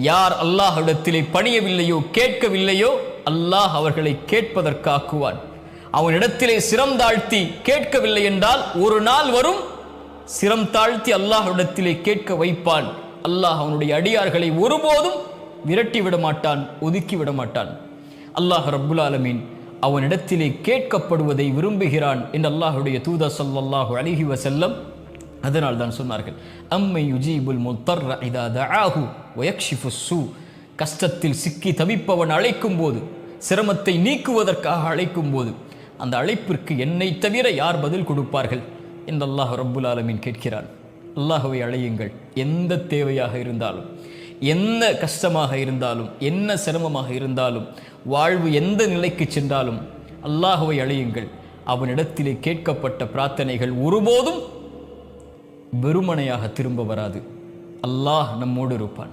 யார் அல்லாஹ்விடத்திலே பணியவில்லையோ கேட்கவில்லையோ அல்லாஹ் அவர்களை கேட்பதற்காக்குவான். அவனிடத்திலே சிரம் தாழ்த்தி கேட்கவில்லை என்றால் ஒரு நாள் வரும், சிரம் தாழ்த்தி அல்லாஹ்விடத்திலே கேட்க வைப்பான். அல்லாஹ் அவனுடைய அடியார்களை ஒருபோதும் விரட்டி விட மாட்டான், ஒதுக்கி விட மாட்டான். அல்லாஹ் ரப்புல் ஆலமீன் அவனிடத்திலே கேட்கப்படுவதை விரும்புகிறான் என்று அல்லாஹுடைய தூதர் ஸல்லல்லாஹு அலைஹி வஸல்லம் அதனால் தான் சொன்னார்கள், அம்மை யுஜீபுல் முத்தர்ர இதா தஆஹு வயக்ஷிஃபுஸ் ஸூ. கஷ்டத்தில் சிக்கி தவிப்பவன் அழைக்கும் போது, சிரமத்தை நீக்குவதற்காக அழைக்கும் போது, அந்த அழைப்பிற்கு என்னை தவிர யார் பதில் கொடுப்பார்கள் என்று அல்லாஹ் ரப்புல் ஆலமீன் கேட்கிறான். அல்லாஹ்வை அழையுங்கள். எந்த தேவையாக இருந்தாலும், என்ன கஷ்டமாக இருந்தாலும், என்ன சிரமமாக இருந்தாலும், வாழ்வு எந்த நிலைக்கு சென்றாலும் அல்லாஹ்வை அழையுங்கள். அவனிடத்திலே கேட்கப்பட்ட பிரார்த்தனைகள் ஒருபோதும் வெறுமனையாக திரும்ப வராது. அல்லாஹ் நம்மோடு இருப்பான்.